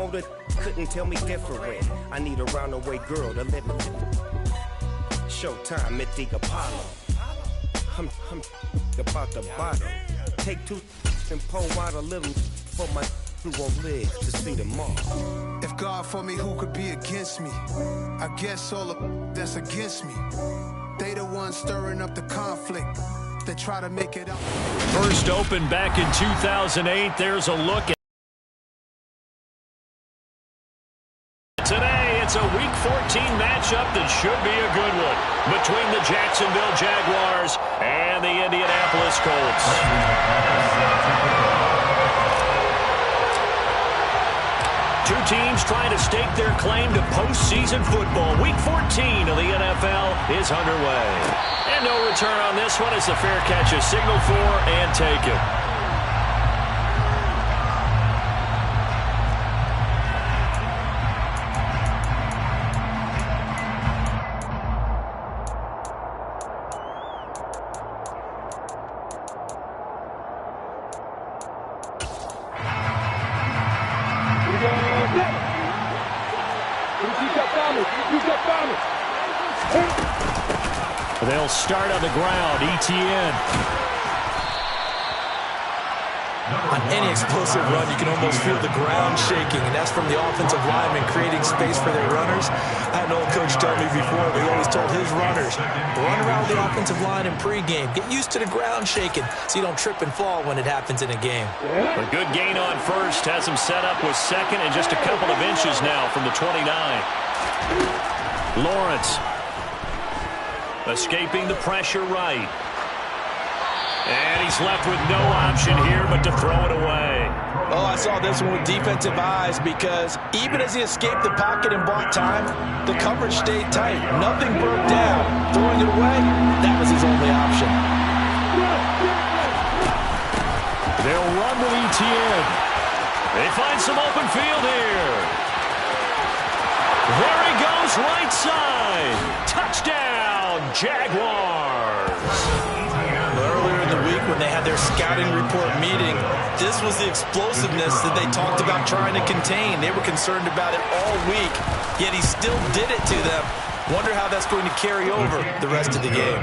older, couldn't tell me different. I need a roundaway girl to live with. Showtime at the Apollo. I'm about the bottom. Take two and pour out a little for my who won't live to see tomorrow. If God for me, who could be against me? I guess all of that's against me. They the ones stirring up the conflict. They try to make it up. First open back in 2008. There's a look at today. It's a Week 14 matchup that should be a good one between the Jacksonville Jaguars and the Indianapolis Colts. Two teams trying to stake their claim to postseason football. Week 14 of the NFL is underway. And no return on this one as the fair catch is signaled for and taken. They'll start on the ground. ETN. On any explosive run, you can almost feel the ground shaking, and that's from the offensive linemen creating space for their runners. I had an old coach tell me before, he always told his runners, run around the offensive line in pregame. Get used to the ground shaking so you don't trip and fall when it happens in a game. A good gain on first has him set up with second and just a couple of inches now from the 29. Lawrence escaping the pressure right. And he's left with no option here but to throw it away. Oh, I saw this one with defensive eyes because even as he escaped the pocket and bought time, the coverage stayed tight. Nothing broke down. Throwing it away, that was his only option. They'll run with ETN. They find some open field here. There he goes, right side. Touchdown, Jaguars. Earlier in the week when they had their scouting report meeting, this was the explosiveness that they talked about trying to contain. They were concerned about it all week, yet he still did it to them. Wonder how that's going to carry over the rest of the game.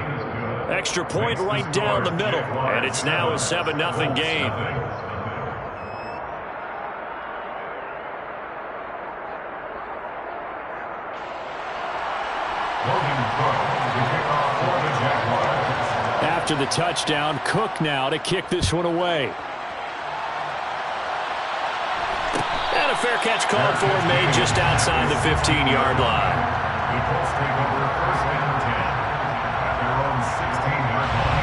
Extra point right down the middle, and it's now a 7-0 game. After the touchdown, Cook now to kick this one away. And a fair catch called for, made just outside the 15-yard line. Equals take over first and 10 at their own 16-yard line.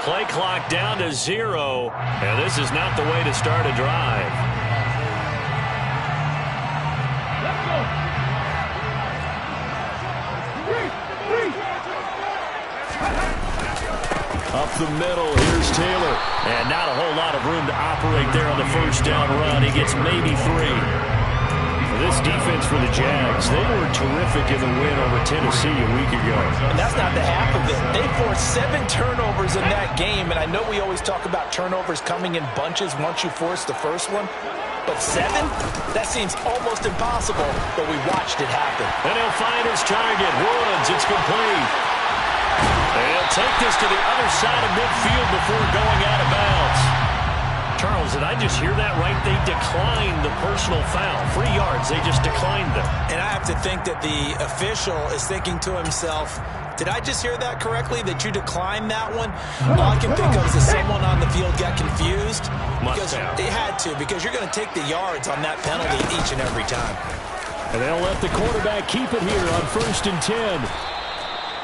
Play clock down to 0, and this is not the way to start a drive. Up the middle, here's Taylor. And not a whole lot of room to operate there on the first down run. He gets maybe 3. This defense for the Jags, they were terrific in the win over Tennessee a week ago. And that's not the half of it. They forced 7 turnovers in that game, and I know we always talk about turnovers coming in bunches once you force the first one, but 7? That seems almost impossible, but we watched it happen. And he'll find his target. Woods, it's complete. And he'll take this to the other side of midfield before going out of bounds. Charles, did I just hear that right? They declined the personal foul. 3 yards, they just declined them. And I have to think that the official is thinking to himself, did I just hear that correctly, that you declined that one? All I can think of is that someone on the field got confused. Because they had to, because you're going to take the yards on that penalty each and every time. And they'll let the quarterback keep it here on 1st and 10.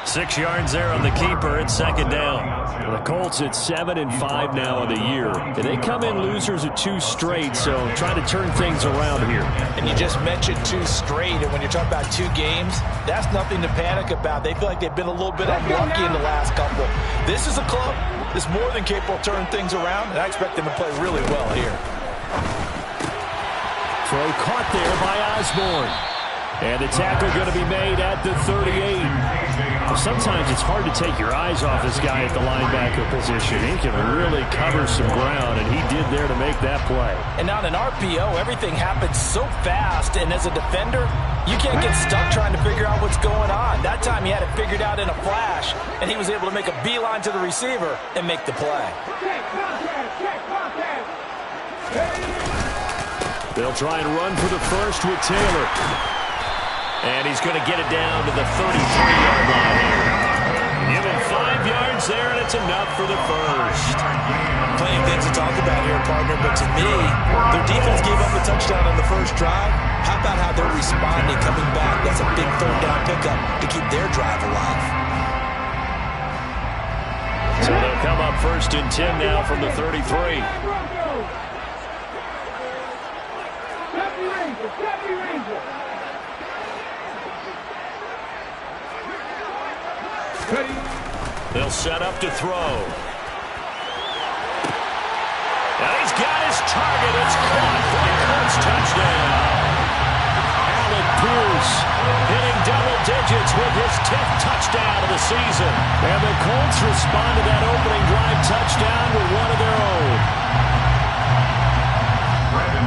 6 yards there on the keeper. It's second down. The Colts at 7-5 now on the year. And they come in losers of 2 straight, so trying to turn things around here. And you just mentioned 2 straight, and when you're talking about 2 games, that's nothing to panic about. They feel like they've been a little bit unlucky in the last couple. This is a club that's more than capable of turning things around, and I expect them to play really well here. Throw caught there by Osborne. And the tackle going to be made at the 38. Well, sometimes it's hard to take your eyes off this guy at the linebacker position. He can really cover some ground, and he did there to make that play. And on an RPO, everything happens so fast, and as a defender, you can't get stuck trying to figure out what's going on. That time he had it figured out in a flash, and he was able to make a beeline to the receiver and make the play. They'll try and run for the first with Taylor. And he's going to get it down to the 33-yard line here. Give him 5 yards there, and it's enough for the first. Plenty of things to talk about here, partner, but to me, their defense gave up a touchdown on the first drive. How about how they're responding, coming back? That's a big third-down pickup to keep their drive alive. So they'll come up 1st and 10 now from the 33. They'll set up to throw. And he's got his target. It's caught for a Colts touchdown. Alec Pierce hitting double digits with his 10th touchdown of the season. And the Colts respond to that opening drive touchdown with one of their own.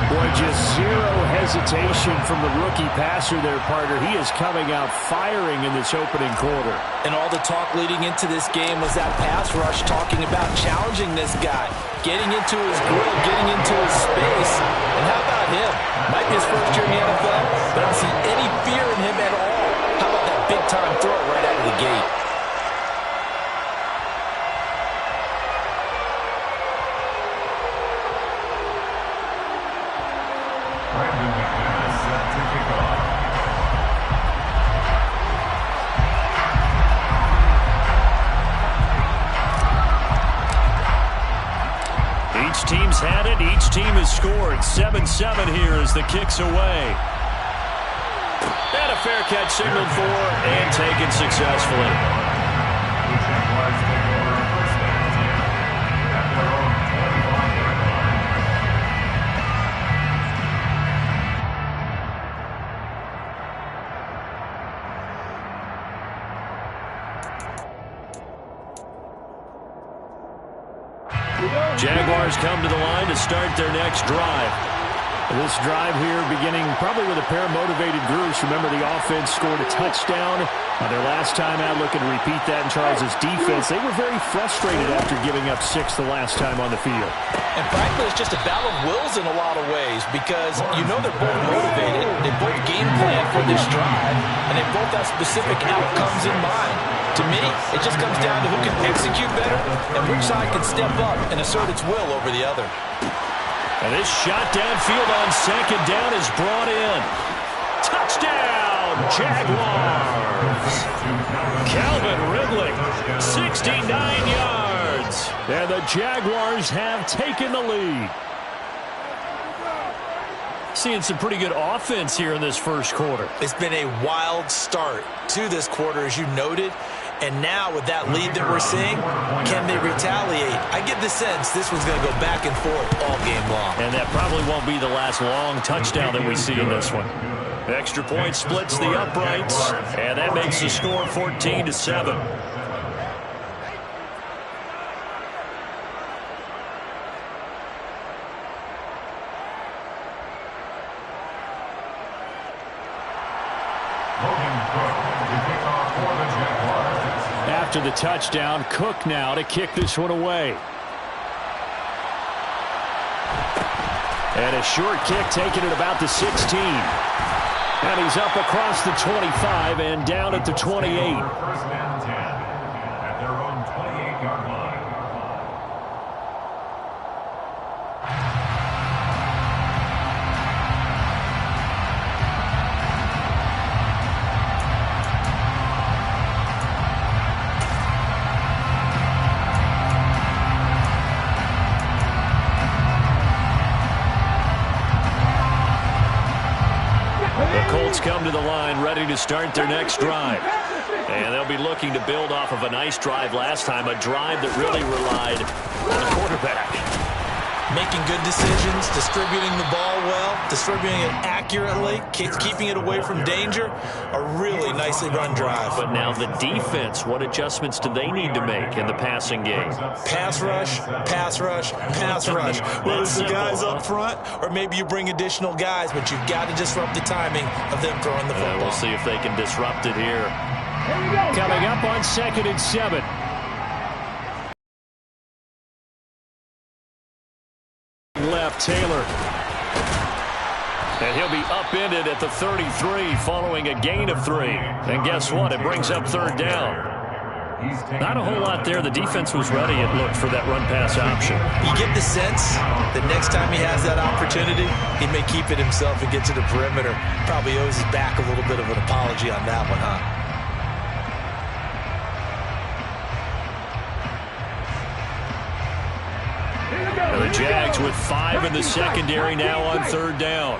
Boy, just zero hesitation from the rookie passer there, partner. He is coming out firing in this opening quarter. And all the talk leading into this game was that pass rush talking about challenging this guy, getting into his grill, getting into his space. And how about him? Might be his first year in the NFL, but I don't see any fear in him at all. How about that big-time throw right out of the gate? Each team's had it. Each team has scored. 7-7 here as the kick's away. And a fair catch signaled for and taken successfully. The Jaguars take over 1st and 10 at their own 25-yard line. Jaguars come to the line to start their next drive. This drive here beginning probably with a pair of motivated groups. Remember, the offense scored a touchdown their last time out. Looking to repeat that in Charles' defense. They were very frustrated after giving up 6 the last time on the field. And frankly, it's just a battle of wills in a lot of ways because you know they're both motivated. They both game plan for this drive, and they both have specific outcomes in mind. To me, it just comes down to who can execute better and which side can step up and assert its will over the other. And this shot downfield on second down is brought in. Touchdown, Jaguars. Calvin Ridley, 69 yards. And the Jaguars have taken the lead. Seeing some pretty good offense here in this first quarter. It's been a wild start to this quarter, as you noted. And now with that lead that we're seeing, can they retaliate? I get the sense this one's going to go back and forth all game long. And that probably won't be the last long touchdown that we see in this one. Extra point splits the uprights, and that makes the score 14-7. After the touchdown, Cook now to kick this one away. And a short kick taken at about the 16. And he's up across the 25 and down at the 28. 1st and 10 at their own 28-yard line. Defense come to the line, ready to start their next drive. And they'll be looking to build off of a nice drive last time, a drive that really relied on the quarterback. Making good decisions, distributing the ball well, distributing it accurately, keeping it away from danger. A really nicely run drive. But now the defense, what adjustments do they need to make in the passing game? Pass rush, pass rush, pass rush. Whether it's the guys up front or maybe you bring additional guys, but you've got to disrupt the timing of them throwing the football. We'll see if they can disrupt it here. Coming up on 2nd and 7. Left, Taylor. And he'll be upended at the 33 following a gain of 3. And guess what? It brings up 3rd down. Not a whole lot there. The defense was ready, it looked, for that run-pass option. You get the sense that next time he has that opportunity, he may keep it himself and get to the perimeter. Probably owes his back a little bit of an apology on that one, huh? And the Jags with 5 in the secondary now on 3rd down.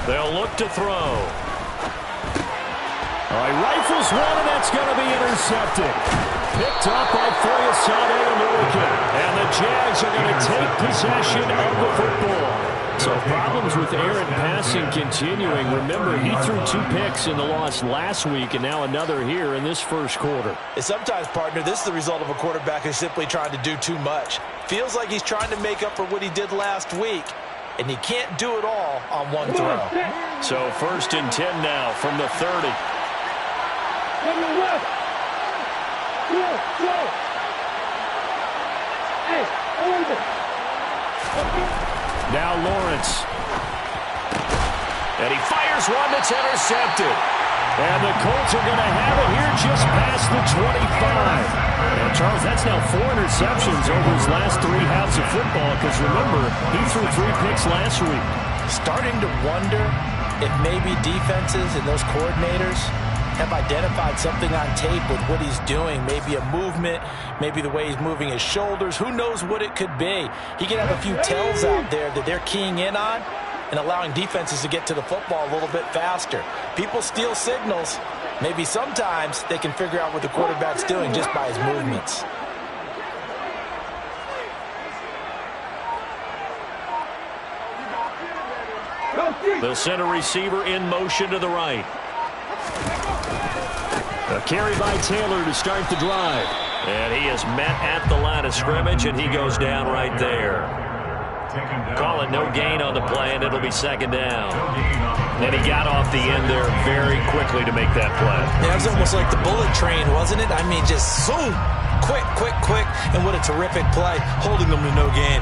They'll look to throw. All right, rifles one, and that's going to be intercepted. Picked up by Foyesade and Lurican. And the Jags are going to take possession of the football. So problems with Aaron passing continuing. Remember, he threw 2 picks in the loss last week, and now another here in this first quarter. And sometimes, partner, this is the result of a quarterback who's simply trying to do too much. Feels like he's trying to make up for what he did last week, and he can't do it all on one throw. So 1st and 10 now from the 30. Now Lawrence. And he fires one that's intercepted. And the Colts are going to have it here just past the 25. And Charles, that's now 4 interceptions over his last 3 halves of football, because remember, he threw 3 picks last week. Starting to wonder if maybe defenses and those coordinators have identified something on tape with what he's doing. Maybe a movement, maybe the way he's moving his shoulders. Who knows what it could be? He could have a few tells out there that they're keying in on and allowing defenses to get to the football a little bit faster. People steal signals. Maybe sometimes they can figure out what the quarterback's doing just by his movements. They'll send a receiver in motion to the right. A carry by Taylor to start the drive. And he is met at the line of scrimmage, and he goes down right there. Call it no gain on the play, and it'll be 2nd down. And he got off the end there very quickly to make that play. Yeah, it was almost like the bullet train, wasn't it? I mean, just zoom, quick, quick, quick, and what a terrific play, holding them to no gain.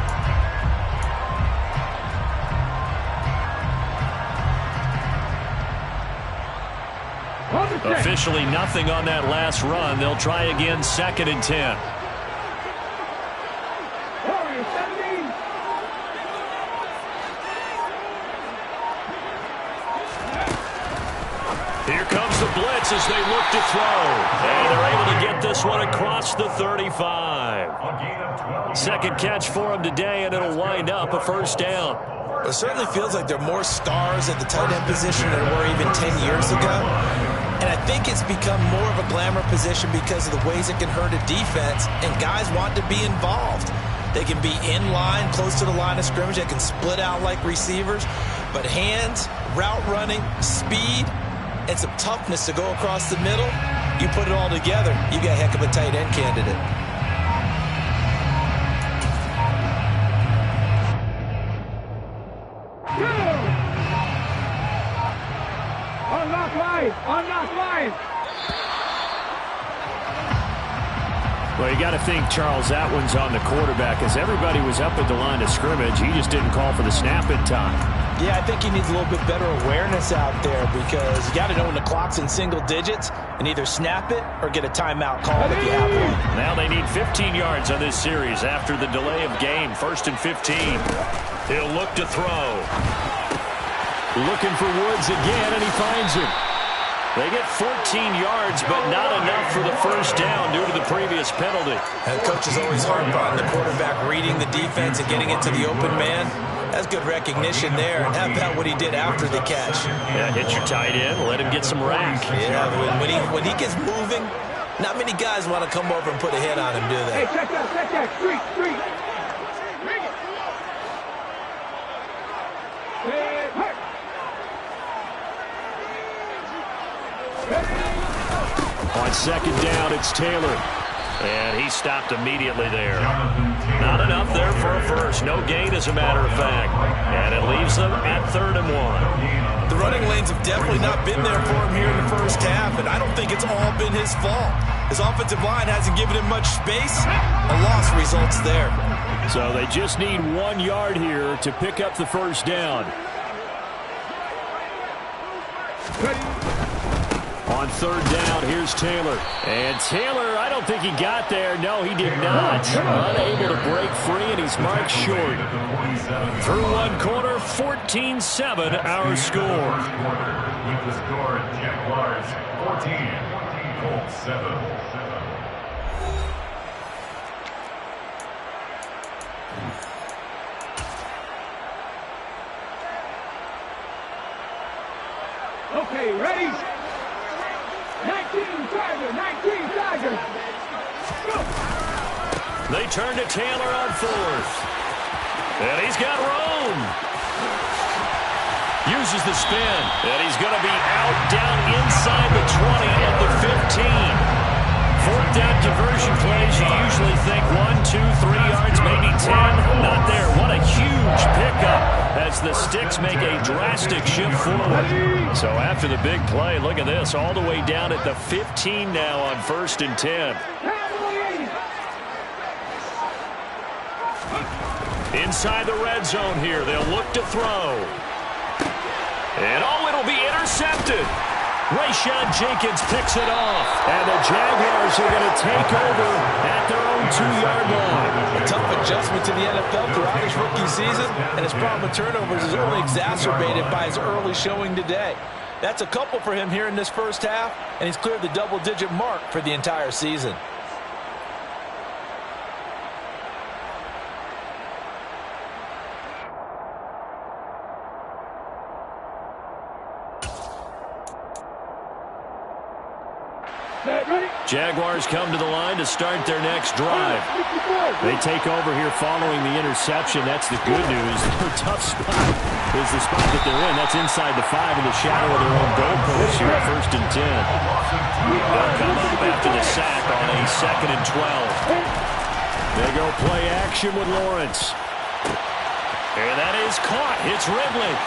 Officially nothing on that last run. They'll try again, 2nd and 10. Here comes the blitz as they look to throw. And they're able to get this one across the 35. 2nd catch for him today, and it'll wind up a 1st down. It certainly feels like there are more stars at the tight end position than there were even 10 years ago. And I think it's become more of a glamour position because of the ways it can hurt a defense, and guys want to be involved. They can be in line, close to the line of scrimmage. They can split out like receivers. But hands, route running, speed, and some toughness to go across the middle, you put it all together, you got a heck of a tight end candidate. Unlock line! Well, you got to think, Charles, that one's on the quarterback, as everybody was up at the line of scrimmage. He just didn't call for the snap in time. Yeah, I think he needs a little bit better awareness out there, because you got to know when the clock's in single digits and either snap it or get a timeout called if you have one. Now they need 15 yards on this series after the delay of game. 1st and 15. He'll look to throw. Looking for Woods again, and he finds him. They get 14 yards, but not enough for the first down due to the previous penalty. And coach is always hard on the quarterback reading the defense and getting it to the open man. That's good recognition there. And how about what he did after the catch? Yeah, hit your tight end, let him get some rack. Yeah, when he gets moving, not many guys want to come over and put a hit on him, do they? Hey, check that. Street. On second down, it's Taylor. And he stopped immediately there. Not enough there for a first. No gain, as a matter of fact. And it leaves them at 3rd and 1. The running lanes have definitely not been there for him here in the first half, and I don't think it's all been his fault. His offensive line hasn't given him much space. A loss results there. So they just need 1 yard here to pick up the first down. On 3rd down, here's Taylor. And Taylor, I don't think he got there. No, he did not. Unable to break free, and he's marked short. Through one quarter, 14-7, our score. Keep the score, Jaguars 14, Colts 7. Okay, ready? 19 Tigers. Go. They turn to Taylor on 4th. And he's got room. Uses the spin. And he's going to be out down inside the 20 at the 15. 4th down conversion plays, you usually think 1, 2, 3 yards, maybe 10. Not there. What a huge pickup as the sticks make a drastic shift forward. So after the big play, look at this, all the way down at the 15 now on 1st and 10. Inside the red zone here, they'll look to throw. And it'll be intercepted. Rayshon Jenkins picks it off, and the Jaguars are going to take over at their own 2-yard line. A tough adjustment to the NFL throughout his rookie season, and his problem with turnovers is only exacerbated by his early showing today. That's a couple for him here in this first half, and he's cleared the double-digit mark for the entire season. Jaguars come to the line to start their next drive. They take over here following the interception. That's the good news. Their tough spot is the spot that they're in. That's inside the 5 in the shadow of their own goalpost here at 1st and 10. They'll come up after the sack on a 2nd and 12. They go play action with Lawrence. And that is caught. It's Ridley.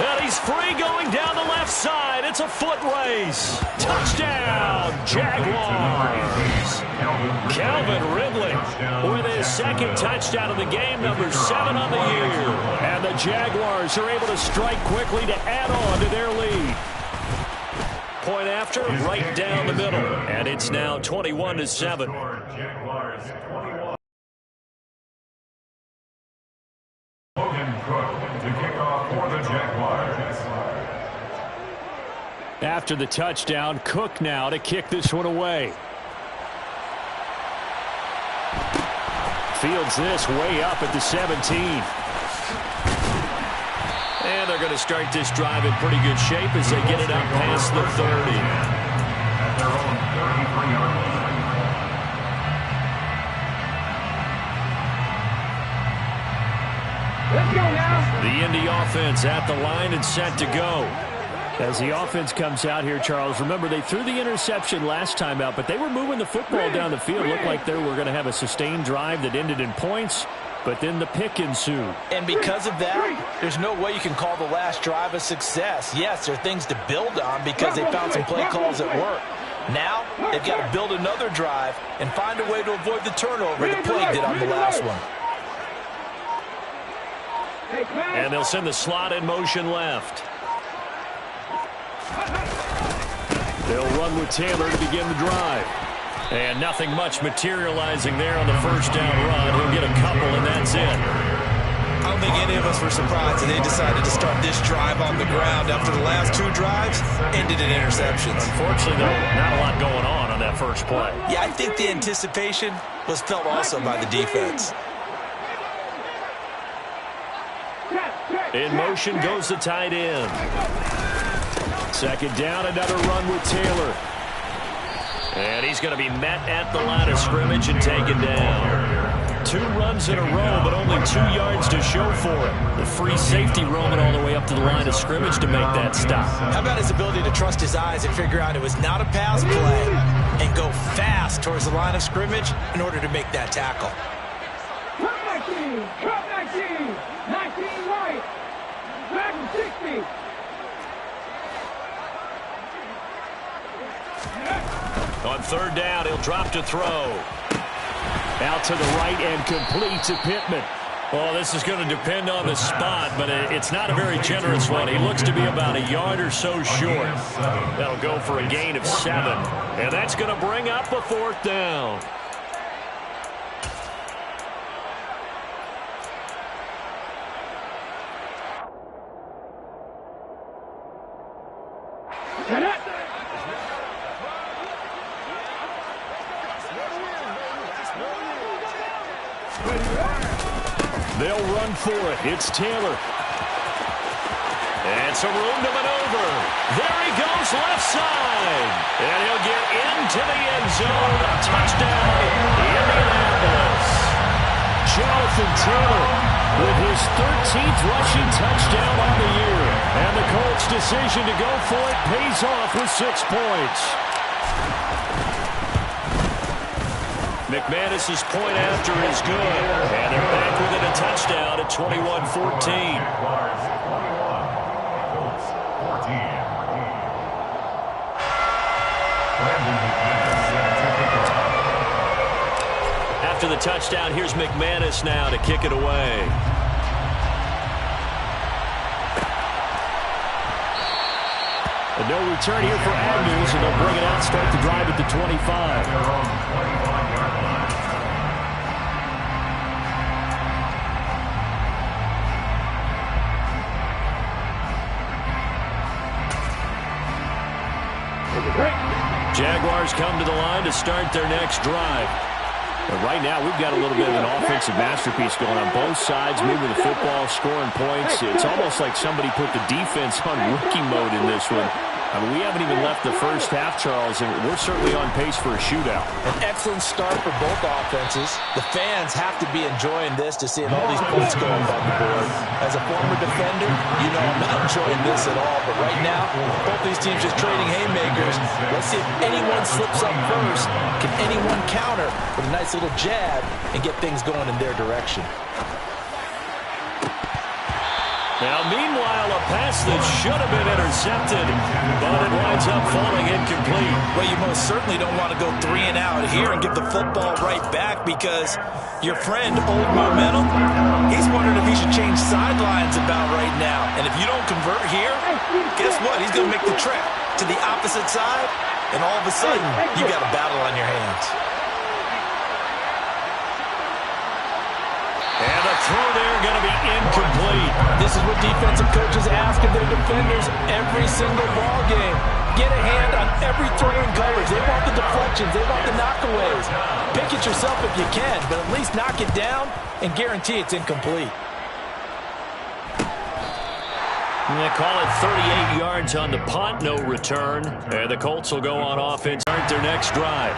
And he's free going down the left side. It's a foot race. Touchdown, Jaguars. Calvin Ridley with his 2nd touchdown of the game, number 7 on the year. And the Jaguars are able to strike quickly to add on to their lead. Point after, right down the middle. And it's now 21-7. Jaguars 21. Logan Cook to kick off for the Jaguars. After the touchdown, Cook now to kick this one away. Fields this way up at the 17. And they're going to start this drive in pretty good shape as they get it up past the 30. At their own 33-yard line. Let's go now. The Indy offense at the line and set to go. As the offense comes out here, Charles, remember they threw the interception last time out, but they were moving the football down the field. Looked like they were going to have a sustained drive that ended in points, but then the pick ensued. And because of that, there's no way you can call the last drive a success. Yes, there are things to build on because they found some play calls that work. Now, they've got to build another drive and find a way to avoid the turnover that plagued it on the last one. And they'll send the slot in motion left. They'll run with Taylor to begin the drive. And nothing much materializing there on the first down run. He'll get a couple, and that's it. I don't think many of us were surprised that they decided to start this drive on the ground after the last 2 drives ended in interceptions. Unfortunately, though, not a lot going on that first play. Yeah, I think the anticipation was felt also by the defense. In motion goes the tight end. Second down, another run with Taylor. And he's going to be met at the line of scrimmage and taken down. 2 runs in a row, but only 2 yards to show for it. The free safety roaming all the way up to the line of scrimmage to make that stop. How about his ability to trust his eyes and figure out it was not a pass play and go fast towards the line of scrimmage in order to make that tackle. Come 19, 19 right, back 60. On third down, he'll drop to throw. Out to the right and complete to Pittman. Well, this is going to depend on the spot, but it's not a very generous one. He looks to be about a yard or so short. That'll go for a gain of 7. And that's going to bring up a 4th down. They'll run for it. It's Taylor. And some room to maneuver. There he goes, left side. And he'll get into the end zone. A touchdown, Indianapolis. Jonathan Taylor with his 13th rushing touchdown on the year. And the Colts' decision to go for it pays off with 6 points. McManus's point after is good. And they're back within a touchdown at 21-14. After the touchdown, here's McManus now to kick it away. And no return here for Agnews, and they'll bring it out, start the drive at the 25. Jaguars come to the line to start their next drive. But right now, we've got a little bit of an offensive masterpiece going on both sides, moving the football, scoring points. It's almost like somebody put the defense on rookie mode in this one. I mean, we haven't even left the first half, Charles, and we're certainly on pace for a shootout. An excellent start for both offenses. The fans have to be enjoying this to see all these points going on the board. As a former defender, you know I'm not enjoying this at all. But right now, both these teams just trading haymakers. Let's see if anyone slips up first. Can anyone counter with a nice little jab and get things going in their direction? Now, meanwhile, a pass that should have been intercepted, but it winds up falling incomplete. Well, you most certainly don't want to go 3 and out here and give the football right back because your friend, Old Momentum, he's wondering if he should change sidelines about right now. And if you don't convert here, guess what? He's going to make the trek to the opposite side, and all of a sudden, you got a battle on your hands. And the throw there going to be incomplete. This is what defensive coaches ask of their defenders every single ball game. Get a hand on every throw in coverage. They want the deflections. They want the knockaways. Pick it yourself if you can, but at least knock it down and guarantee it's incomplete. And they call it 38 yards on the punt, no return. And the Colts will go on offense, start their next drive.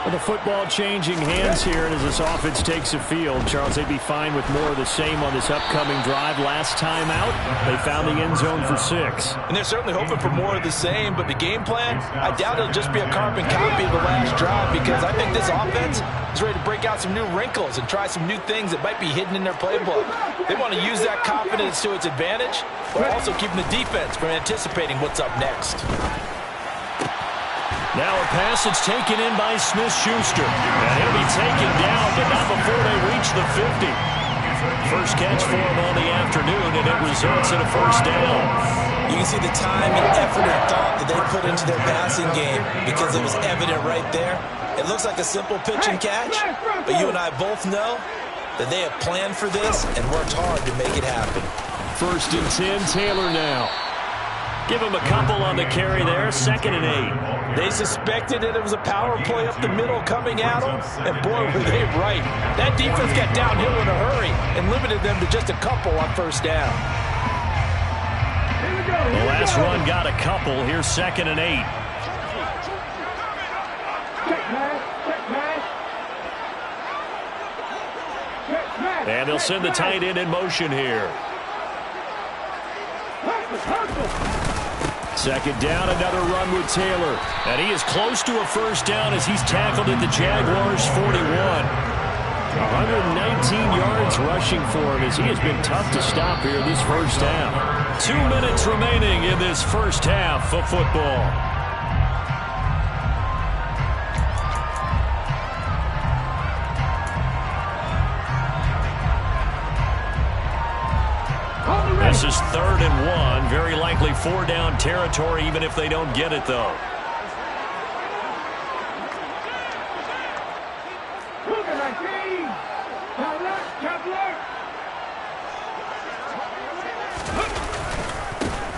Well, the football changing hands here, and as this offense takes the field, Charles, they'd be fine with more of the same on this upcoming drive. Last time out, they found the end zone for 6. And they're certainly hoping for more of the same, but the game plan, I doubt it'll just be a carbon copy of the last drive because I think this offense is ready to break out some new wrinkles and try some new things that might be hidden in their playbook. They want to use that confidence to its advantage, but also keeping the defense from anticipating what's up next. Now a pass that's taken in by Smith-Schuster. And he'll be taken down, but not before they reach the 50. First catch for him on the afternoon, and it results in a first down. You can see the time and effort and thought that they put into their passing game because it was evident right there. It looks like a simple pitch and catch, but you and I both know that they have planned for this and worked hard to make it happen. First and 10, Taylor now. Give him a couple on the carry there, 2nd and 8. They suspected that it was a power play up the middle coming at them, and boy, were they right. That defense got downhill in a hurry and limited them to just a couple on first down. The last run got a couple. Here's 2nd and 8. And they'll send the tight end in motion here. 2nd down, another run with Taylor. And he is close to a first down as he's tackled at the Jaguars' 41. 119 yards rushing for him as he has been tough to stop here this first half. 2 minutes remaining in this first half of football. This is 3rd and 1. Very likely 4-down territory, even if they don't get it, though.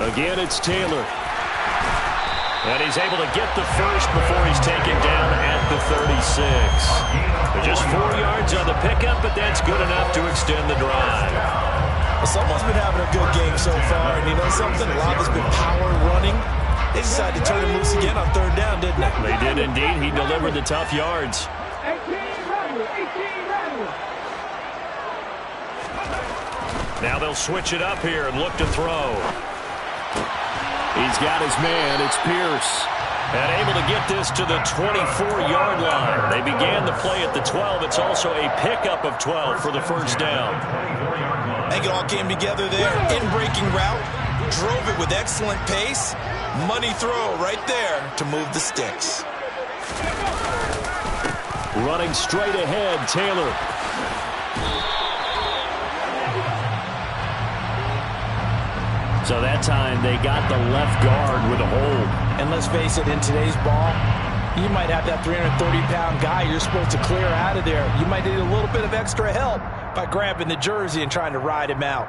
Again, it's Taylor. And he's able to get the first before he's taken down at the 36. Just 4 yards on the pickup, but that's good enough to extend the drive. Well, someone's been having a good game so far, and you know something? A lot of it's been power running. They decided to turn him loose again on 3rd down, didn't they? They did indeed. He delivered the tough yards. 18 runners. Now they'll switch it up here and look to throw. He's got his man. It's Pierce. And able to get this to the 24-yard line. They began the play at the 12. It's also a pickup of 12 for the first down. I think it all came together there. In-breaking route. Drove it with excellent pace. Money throw right there to move the sticks. Running straight ahead, Taylor. So that time they got the left guard with a hold. And let's face it, in today's ball, you might have that 330-pound guy you're supposed to clear out of there. You might need a little bit of extra help by grabbing the jersey and trying to ride him out.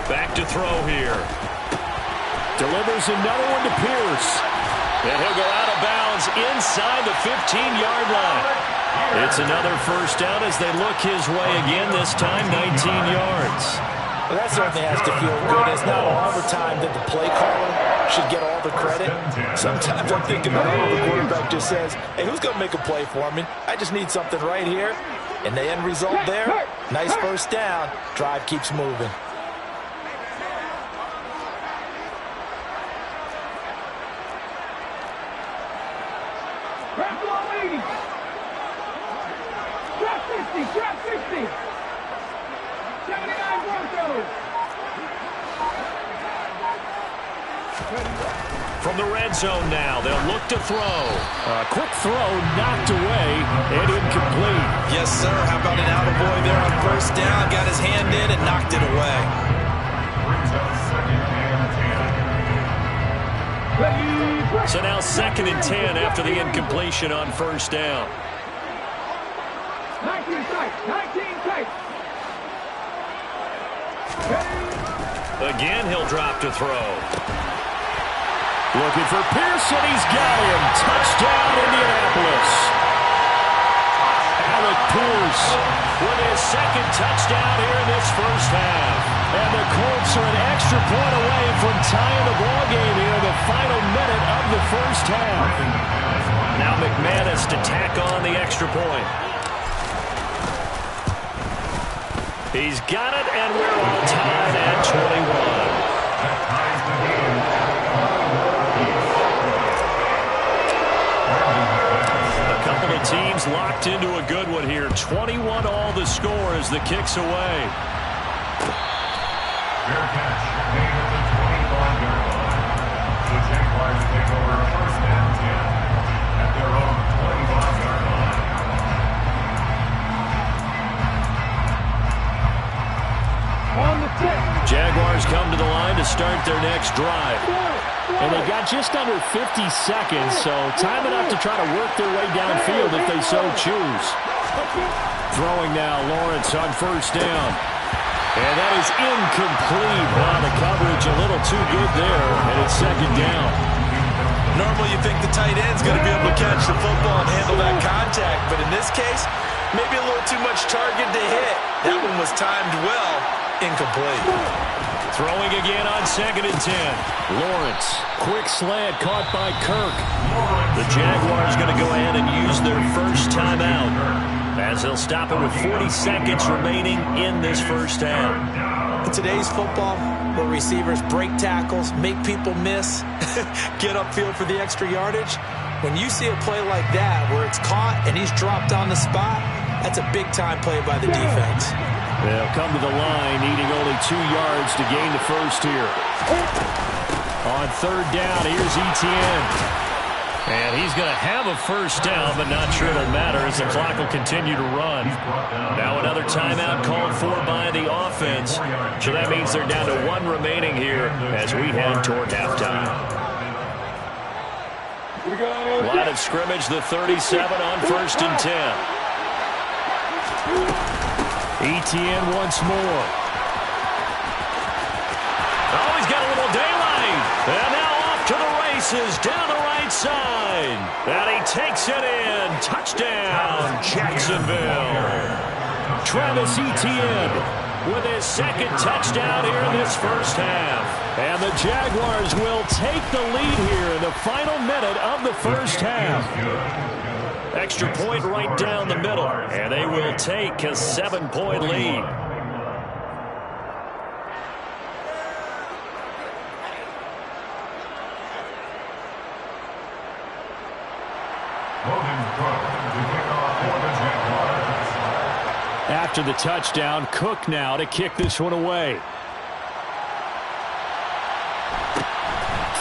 Back to throw here. Delivers another one to Pierce. And he'll go out of bounds inside the 15-yard line. It's another first down as they look his way again, this time 19 yards. Well, that certainly has to feel good. It's not all the time that the play caller should get all the credit. Sometimes I'm thinking the quarterback just says, hey, who's going to make a play for me? I just need something right here. And the end result there, nice first down. Drive keeps moving. Drop 60. 79 Broncos. From the red zone now, they'll look to throw. A quick throw knocked away and incomplete. Yes, sir. How about an attaboy there on first down? Got his hand in and knocked it away. So now 2nd and 10 after the incompletion on first down. 19 tight. Again, he'll drop to throw. Looking for Pearson. He's got him. Touchdown, Indianapolis. Alec Pierce with his 2nd touchdown here in this first half. And the Colts are an extra point away from tying the ball game here in the final minute of the first half. Now McManus to tack on the extra point. He's got it, and we're all tied at 21. A couple of teams locked into a good one here. 21 all the score as the kick's away. Fair catch made at the 25-yard line. The Jaguars drive. And they got just under 50 seconds, so time enough to try to work their way downfield if they so choose. Throwing now, Lawrence on first down. And that is incomplete. Wow, the coverage a little too good there, and it's second down. Normally you think the tight end's going to be able to catch the football and handle that contact, but in this case, maybe a little too much target to hit. That one was timed well, incomplete. Throwing again on 2nd and 10. Lawrence, quick slant caught by Kirk. The Jaguars going to go ahead and use their first timeout, as they'll stop it with 40 seconds remaining in this first half. In today's football, where receivers break tackles, make people miss, get upfield for the extra yardage, when you see a play like that where it's caught and he's dropped on the spot, that's a big-time play by the defense. They'll come to the line, needing only 2 yards to gain the first here. On 3rd down, here's Etienne. And he's going to have a first down, but not sure it'll matter as the clock will continue to run. Now another timeout called for by the offense. So that means they're down to 1 remaining here as we head toward halftime. Line of scrimmage, the 37 on 1st and 10. Etienne once more. Oh, he's got a little daylight. And now off to the races down the right side. And he takes it in. Touchdown, Jacksonville. Travis Etienne with his 2nd touchdown here in this first half. And the Jaguars will take the lead here in the final minute of the first half. Extra point right down the middle. And they will take a 7-point lead. After the touchdown, Cook now to kick this one away.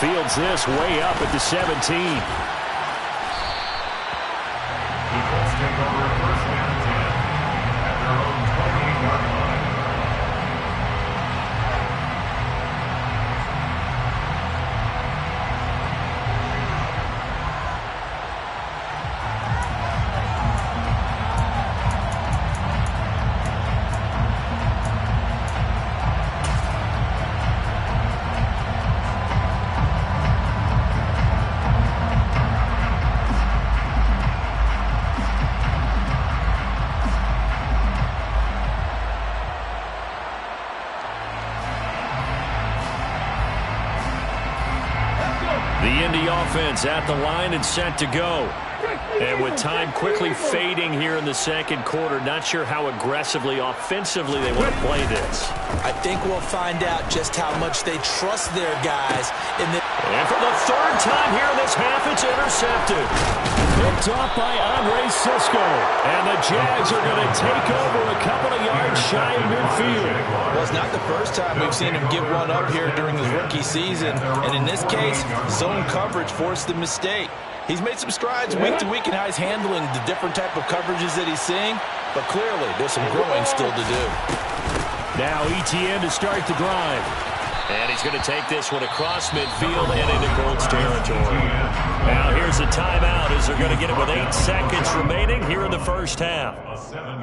Fields this way up at the 17. Eagles take over at 1st and 10 at their own 28-yard line. At the line and set to go. And with time quickly fading here in the 2nd quarter, not sure how aggressively, offensively they want to play this. I think we'll find out just how much they trust their guys. And for the 3rd time here in this half, it's intercepted. Picked off by Andre Cisco. And the Jags are going to take over a couple of yards shy of midfield. Well, it's not the first time we've seen him give one up here during his rookie season. And in this case, zone coverage forced the mistake. He's made some strides week to week in how he's handling the different type of coverages that he's seeing. But clearly, there's some growing still to do. Now Etienne to start the drive. And he's going to take this one across midfield and into Colts territory. Now here's a timeout as they're going to get it with 8 seconds remaining here in the first half.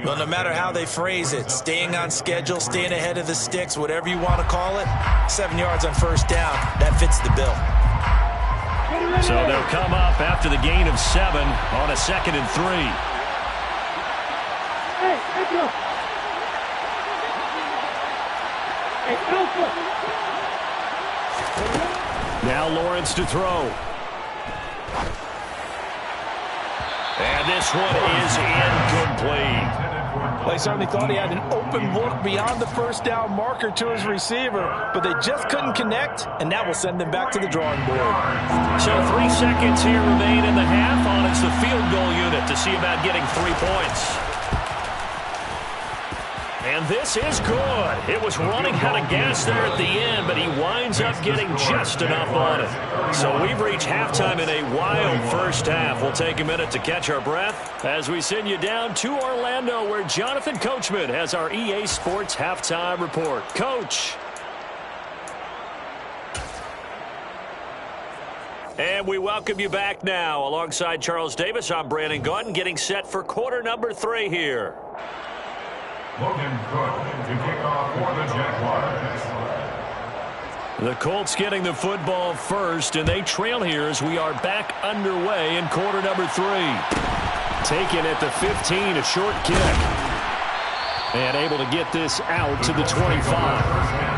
Well, no matter how they phrase it, staying on schedule, staying ahead of the sticks, whatever you want to call it, 7 yards on first down, that fits the bill. So they'll come up after the gain of 7 on a 2nd and 3. Hey, Alpha! Hey, Alpha! Now Lawrence to throw. And this one is incomplete. They certainly thought he had an open look beyond the first down marker to his receiver, but they just couldn't connect, and that will send them back to the drawing board. So 3 seconds here remain in the half on it's the field goal unit to see about getting 3 points. And this is good. It was running out of gas there at the end, but he winds up getting just enough on it. So we've reached halftime in a wild first half. We'll take a minute to catch our breath as we send you down to Orlando, where Jonathan Coachman has our EA Sports halftime report. Coach. And we welcome you back now. Alongside Charles Davis, I'm Brandon Gaudin, getting set for quarter number 3 here. Logan Cook to kick off for the Jaguars. The Colts getting the football first, and they trail here as we are back underway in quarter number 3. Taken at the 15, a short kick. And able to get this out to the 25.